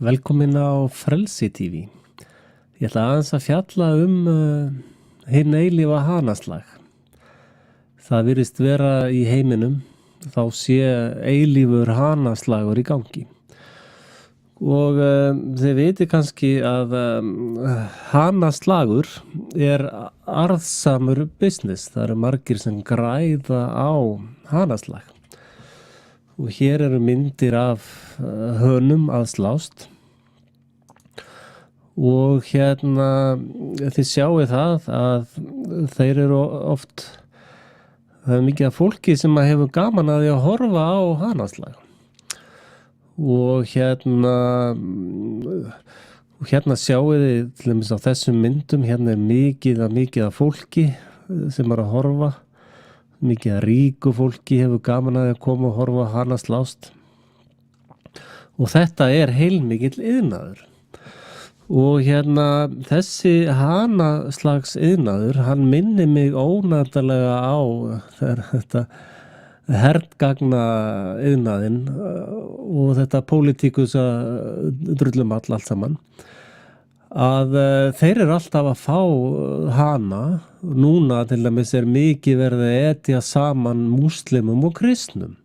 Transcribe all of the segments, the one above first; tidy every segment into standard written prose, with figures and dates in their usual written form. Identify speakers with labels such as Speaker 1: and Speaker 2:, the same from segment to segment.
Speaker 1: Velkomin á Frelsi TV. Ég ætla aðeins að fjalla hinn eilífa hanaslag. Það virðist vera í heiminum, þá sé eilífur hanaslagur í gangi. Og þið viti kannski að hanaslagur er arðsamur business. Það eru margir sem græða á hanaslag. Og hér eru myndir af hönum að slást. Og þið sjáið það að þeir eru oft, það er mikið af fólki sem hefur gaman að því að horfa á hanaslag. Og sjáið þið til dæmis á þessum myndum, er mikið af fólki sem er að horfa. Mikið af ríku fólki hefur gaman að því að koma og horfa á hana slást. Og þetta er heilmikill iðnaður. Og þessi hanaslags iðnaður, hann minnir mig ónægtanlega á þetta hergagna iðnaðinn og þetta pólitíkusa drullumall allt saman. Að þeir eru alltaf að fá hana. Núna til dæmis er mikið verið að etja saman múslimum og kristnum.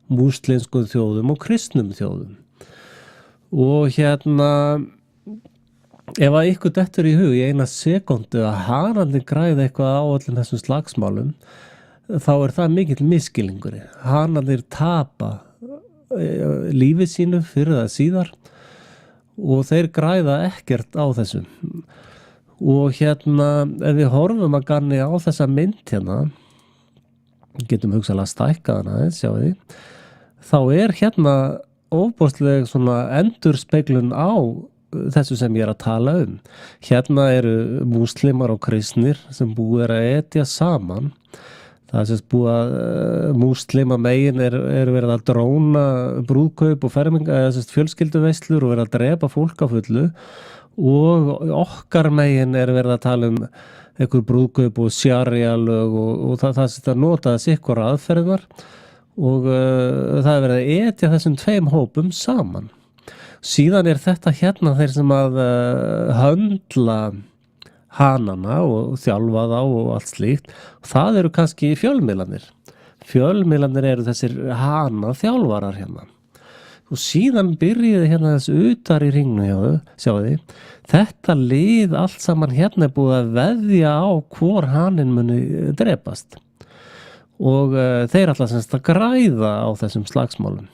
Speaker 1: Múslimskum þjóðum og kristnum þjóðum. Og ef að ykkur dettur í hug í eina sekúndu að hanarnir græða eitthvað á öllum þessum slagsmálum, þá er það mikill misskilningur. Hanarnir tapa lífi sínu fyrir það síðar og þeir græða ekkert á þessu. Og ef við horfum að ganni á þessa mynd getum hugsanlega stækkað hana aðeins, sjáið þið, þá er ofboðsleg svona endurspeglun á þessu sem ég er að tala um. Eru múslimar og kristnir sem búið er að etja saman. Það er sérst búið að múslima megin er verið að dróna brúðkaup og fjölskylduveislur og verið að drepa fólk á fullu, og okkar megin er verið að tala um einhver brúðkaup og sjarjalög og það sést að nota sikkur aðferðar, og það er verið að etja þessum tveim hópum saman. Síðan er þetta þeir sem að höndla hanana og þjálfa þá og allt slíkt. Það eru kannski fjölmiðlarnir. Fjölmiðlarnir eru þessir hana þjálfarar Og síðan byrjiði þessu utar í ringnum, sjáðu þið. Þetta lið allt saman er búið að veðja á hvor haninn muni drepast. Og þeir alltaf semst að græða á þessum slagsmálum.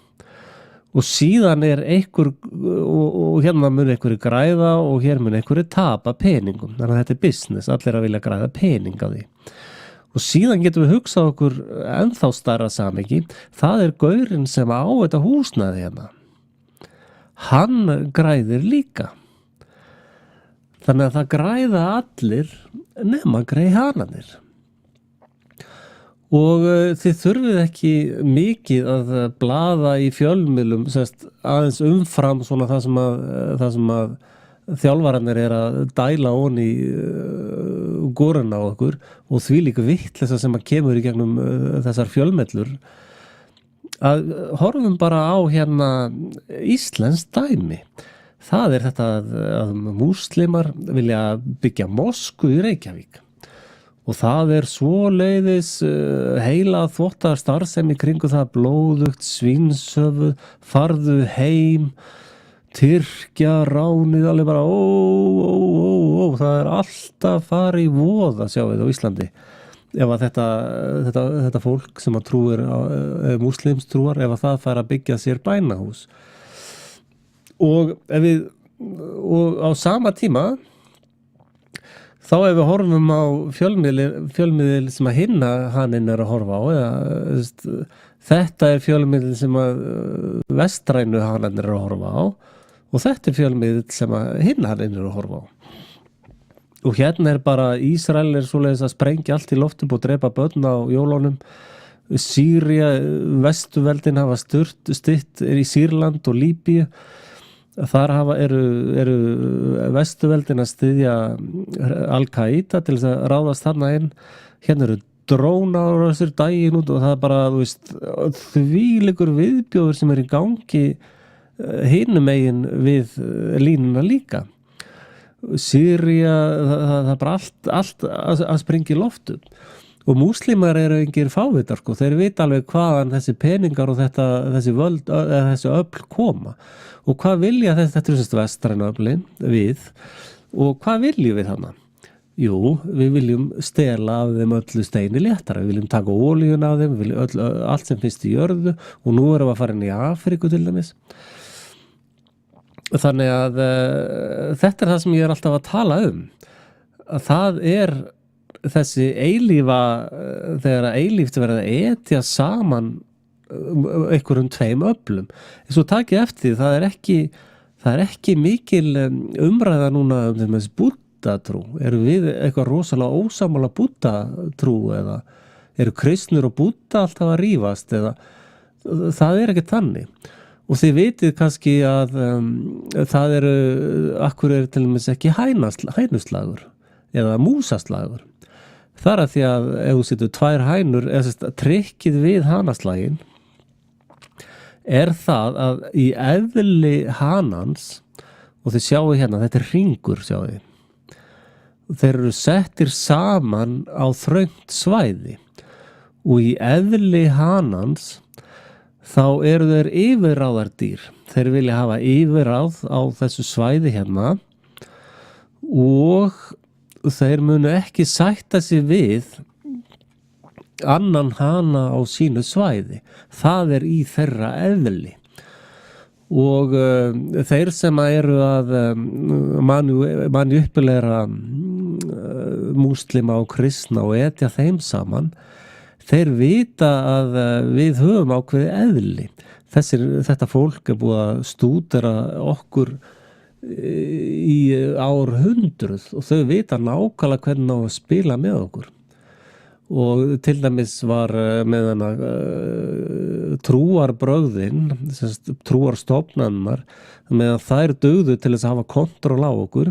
Speaker 1: Og síðan er einhver, og mun einhverju græða og hér mun einhverju tapa peningum. Þannig að þetta er business, allir að vilja græða pening á því. Og síðan getum við hugsað okkur ennþá stærra samhengi. Það er gaurinn sem á þetta húsnæði Hann græðir líka. Þannig að það græða allir nema hanarnir. Og þið þurfið ekki mikið að blaða í fjölmiðlum, aðeins umfram svona það sem að þjálfararnir er að dæla í goruna á okkur, og því líka vitleysa sem að kemur í gegnum þessar fjölmiðlur. Að horfum bara á íslenskt dæmi. Það er þetta að múslimar vilja byggja mosku í Reykjavík. Og það er svoleiðis heila þvottar starfsemi kringu það, blóðugt, svínshöfuð, farðu heim, Tyrkja, ránið, alveg bara það er alltaf farið í voða, sjáum við á Íslandi. Ef að þetta fólk sem að trúir múslimstrúar, ef að það fær að byggja sér bænahús. Og á sama tíma, þá ef við horfum á fjölmiðil sem að haninn er að horfa á, þetta er fjölmiðil sem að vestrænu haninn er að horfa á, og þetta er fjölmiðil sem að haninn er að horfa á. Og er bara Ísrael er svoleiðis að sprengja allt í loft upp og drepa börn á jólunum. Sýria, vestuveldin hafa stytt í Sýrland og Líbíu. Þar eru vestuveldin að styðja Al-Qaida til þess að ráðast þarna inn. Eru drónar á þessir daginn út, og það er bara, þvílíkur viðbjóður sem er í gangi hinum megin við línuna líka. Sýría, það er bara allt að springa í loftu. Og múslimar eru engir fávitar, sko. Þeir vita alveg hvaðan þessi peningar og þessi völd, þessi öfl koma. Og hvað vilja þetta er semst vestrænu öflin við, og hvað viljum við hana? Jú, við viljum stela af þeim öllu steini léttara, við viljum taka olíun af þeim, við viljum allt sem finnst í jörðu, og nú erum við að fara inn í Afríku til dæmis. Þannig að þetta er það sem ég er alltaf að tala að það er þessi eilífa, þegar að eilíft verða að etja saman einhverjum tveim öflum. Svo takið eftir, það er ekki mikil umræða núna þessi Búddatrú. Eru við eitthvað rosalega ósammála Búddatrú eða eru kristnir og Búdda alltaf að rífast eða það er ekki þannig. Og þið vitið kannski að það eru, akkur er til dæmis ekki hænuslagur eða músaslagur. Það er að því að ef þú setur tvær hænur, eða trikkið við hanaslaginn er það að í eðli hanans, og þið sjáu hérna, þetta er hringur, sjáu þið. Þeir eru settir saman á þröngt svæði og í eðli hanans þá eru þeir yfirráðardýr. Þeir vilja hafa yfirráð á þessu svæði hérna og þeir munu ekki sætta sig við annan hana á sínu svæði. Það er í þeirra eðli. Og þeir sem eru að manipulera múslima og kristna og etja þeim saman, þeir vita að við höfum ákveðið eðli. Þetta fólk er búið að stúdera okkur í árhundruð og þau vita nákvæmlega hvernig á að spila með okkur. Og til dæmis var með hana trúarbrögðin, trúarstofnannar, meðan þær dugðu til þess að hafa kontroll á okkur,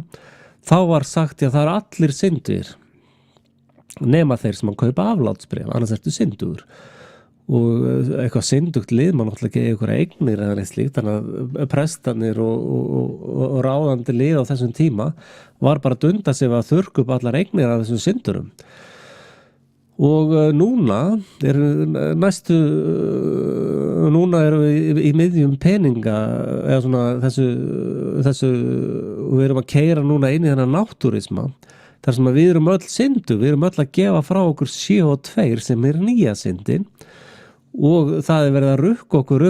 Speaker 1: þá var sagt að það er allir syndir, nema þeir sem að kaupa aflátsbréf, annars ertu syndugur. Og eitthvað syndugt lið, maður náttúrulega ekki einhverja eignir eða neitt slíkt, þannig að prestanir og ráðandi lið á þessum tíma var bara að dunda sig að þurrka upp allar eignir af þessum syndurum. Og núna erum við í miðjum peninga eða svona þessu og við erum að keyra núna inn í þennan náttúrisma þar sem að við erum öll syndu, við erum öll að gefa frá okkur CO2 sem er nýja syndin og það er verið að rukka okkur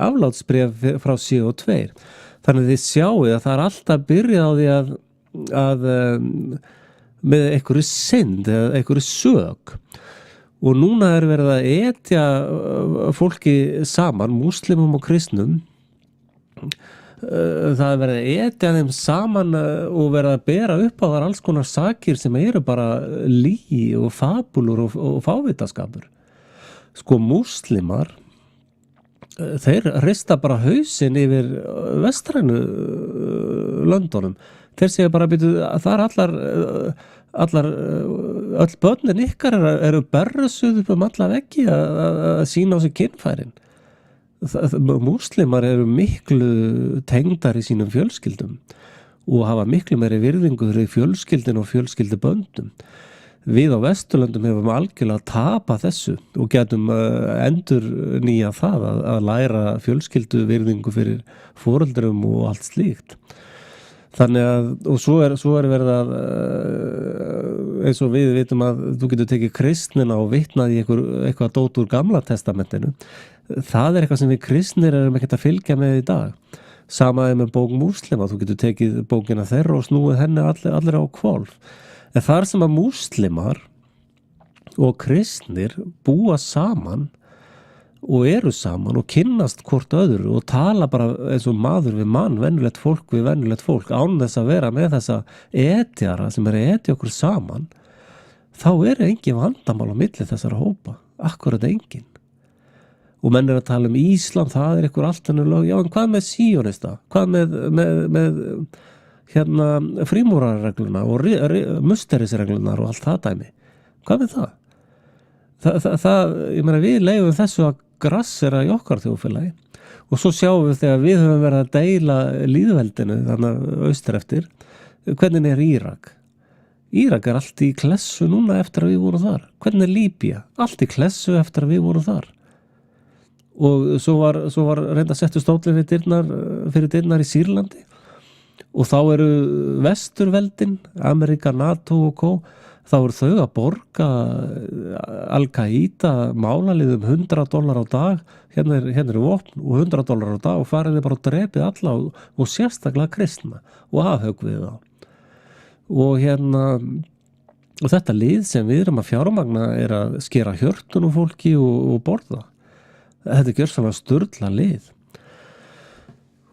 Speaker 1: aflátsbréf frá CO2. Þannig að þið sjáu að það er alltaf byrjað á því að með einhverju synd eða einhverju sök og núna er verið að etja fólki saman, múslimum og kristnum. Það er verið að etja þeim saman og verið að bera upp á þar alls konar sakir sem eru bara lygi og fabúlur og fávitaskapur. Sko múslimar þeir rista bara hausinn yfir vestrænu löndunum. Þeir segja bara að það er öll börnin ykkar eru berrasuð upp alla veggi að sína á sig kynfærin. Múslimar eru miklu tengdar í sínum fjölskyldum og hafa miklu meiri virðingu fyrir fjölskyldin og fjölskylduböndum. Við á Vesturlöndum hefum algjörlega tapað þessu og getum endurnýja það að læra fjölskyldu virðingu fyrir foreldrum og allt slíkt. Þannig að, og svo er verið að eins og við vitum að þú getur tekið kristnina og vitnað í eitthvað dót úr Gamla testamentinu. Það er eitthvað sem við kristnir erum ekkert að fylgja með í dag. Sama er með bók múslima, þú getur tekið bókina þeirra og snúið henni allir á hvolf. En þar sem að múslimar og kristnir búa saman og eru saman og kynnast hvort öðru og tala bara eins og maður við mann, venjulegt fólk við venjulegt fólk án þess að vera með þessa etjara sem eru etja okkur saman, þá engin vandamál á milli þessara hópa, akkurat engin. Og menn að tala Íslam, það einhver allt önnur lög, já en hvað með síonista, hvað með hérna frímúrarregluna og musterisreglunar og allt það dæmi, hvað með það? Það ég meina við leyfum þessu að grassera í okkar þjóðfélagi Og svo sjáum við þegar við höfum verið að deila lýðveldinu þannig austur eftir, hvernig er Írak? Írak er allt í klessu núna eftir að við vorum þar. Hvernig er Líbía? Allt í klessu eftir að við vorum þar. Og svo var reynda að setja stóllinn fyrir dyrnar í Sýrlandi. Og þá eru vesturveldin, Amerika, NATO og Kó, þá eru þau að borga Al-Qaida málaliðum $100 á dag, hérna er vopn og $100 á dag og farið bara og drepið alla og sérstaklega kristna og afhöggvið þá. Og og þetta lið sem við erum að fjármagna er að skera hjörtun úr fólki og borða. Þetta gjör svona sturla lið.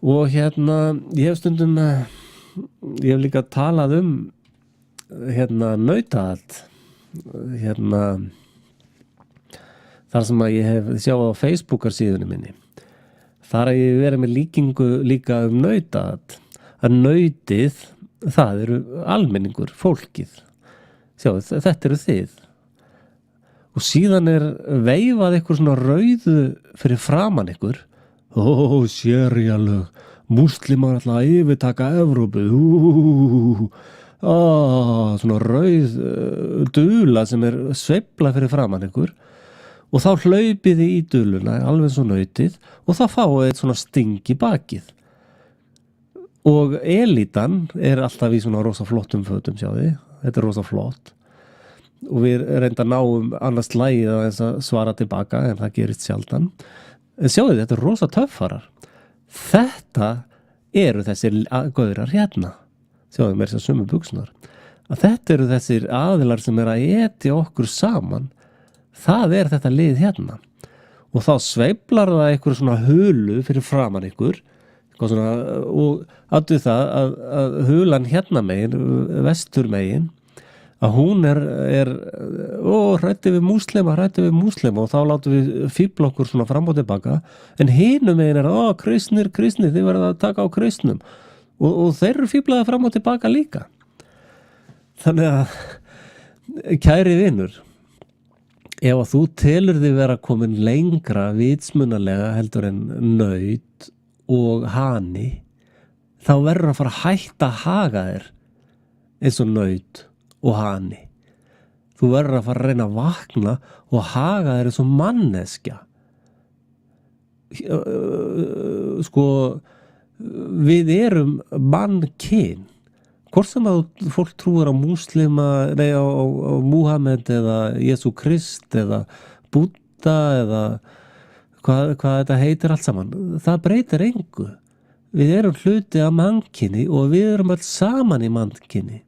Speaker 1: Og ég hef stundum ég hef líka talað nautahald þar sem að ég hef sjáð á Facebookar síðunni minni. Þar að ég verið með líkingu líka nautahald. Að nautið, það eru almenningur, fólkið. Sjáu, þetta eru þið. Og síðan er veifað ykkur svona rauðu fyrir framan ykkur. Sérjalög, múslimar ætla að yfirtaka Evrópu. Svona rauð dula sem er sveifla fyrir framan ykkur. Og þá hlaupið þið í duluna, alveg svo nautið, og þá fáið eitt svona sting í bakið. Og elítan er alltaf í svona rosa flottum fötum, sjáðu. Þetta er rosa flott. Og við reynda að ná annars lagið að svara tilbaka, en það gerist sjaldan. En sjáðu, þetta er rosa töffarar. Þetta eru þessir gaurar hérna. Sjáðu, með þessar sömu buxurnar. Að þetta eru þessir aðilar sem er að etja okkur saman. Það er þetta lið hérna. Og þá sveiflar það einhver svona hulu fyrir framan ykkur. Svona, og áttu það að hulan hérna megin, vestur megin, að hún er hræddi við múslima og þá látum við fíbla okkur svona fram og tilbaka, en hinum megin er kristnir, þið verða að taka á kristnum og þeir eru fíblaði fram og tilbaka líka. Þannig að, kæri vinur, ef að þú telur þig vera komin lengra vitsmunalega heldur en naut og hani, þá verður að fara að hætta að haga þér eins og naut og hani. Þú verður að fara að reyna að vakna og haga þér eins og manneskja. Sko, við erum mannkyn. Hvort sem að fólk trúir á múslima, á Múhameð eða Jesú Krist eða Búdda eða hvað þetta heitir allt saman, það breytir engu. Við erum hluti af mannkyni og við erum öll saman í mannkyni.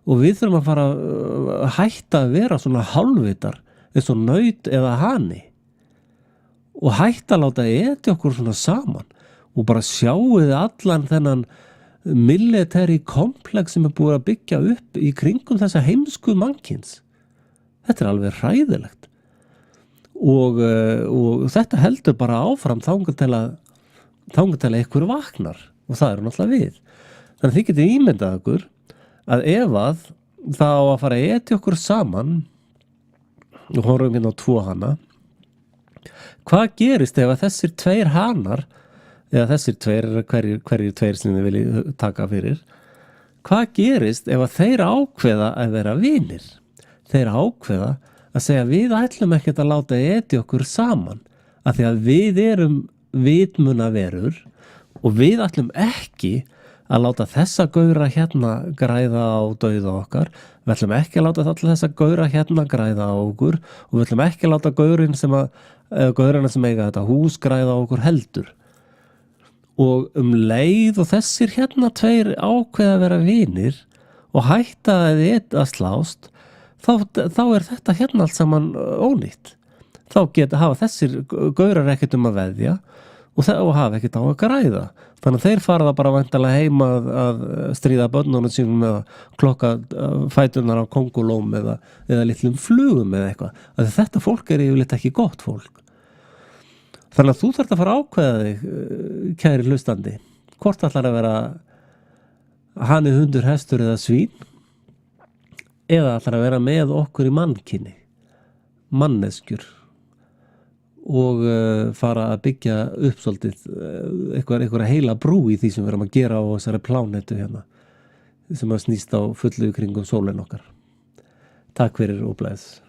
Speaker 1: Og við þurfum að fara að hætta að vera svona hálfvitar eins og naut eða hani. Og hætta að láta etja okkur svona saman og bara sjáuð allan þennan military komplex sem er búið að byggja upp í kringum þessa heimsku mannkyns. Þetta er alveg hræðilegt. Og þetta heldur bara áfram þangað til að ykkur vaknar og það eru náttúrulega við. Þannig að þið getið ímyndað ykkur að ef að það á að fara að etja okkur saman og horfum hérna á 2 hana, hvað gerist ef að þessir 2 hanar eða þessir 2, hverjir 2 sem þið viljið taka fyrir, hvað gerist ef að þeir ákveða að vera vinir? Þeir ákveða að segja við ætlum ekkert að láta etja okkur saman af því að við erum vitmunaverur og við ætlum ekki að láta þessa gaura hérna græða á dauða okkar, við ætlum ekki að láta þessa gaura hérna græða á okkur og við ætlum ekki að láta gaurina sem eiga þetta hús græða á okkur heldur. Og leið og þessir hérna 2 ákveða að vera vinir og hætta að slást, þá er þetta hérna allt saman ónýtt. Þá hafa þessir gaurar ekkert að veðja og hafa ekkert á að græða. Þannig að þeir fara það bara væntanlega heim að stríða börnunum sínum eða klokka fæturnar á kóngulóm eða litlum flugum eða eitthvað. Þetta fólk er yfirleitt ekki gott fólk. Þannig að þú þarft að fara að ákveða þig, kæri hlustandi, hvort ætlar að vera hani, hundur, hestur eða svín, eða ætlar að vera með okkur í mannkyni, manneskjur, og fara að byggja upp svolítið einhverja heila brú í því sem við erum að gera á þessari plánetu hérna sem að snýst á fullu kringum sólin okkar. Takk fyrir og bless.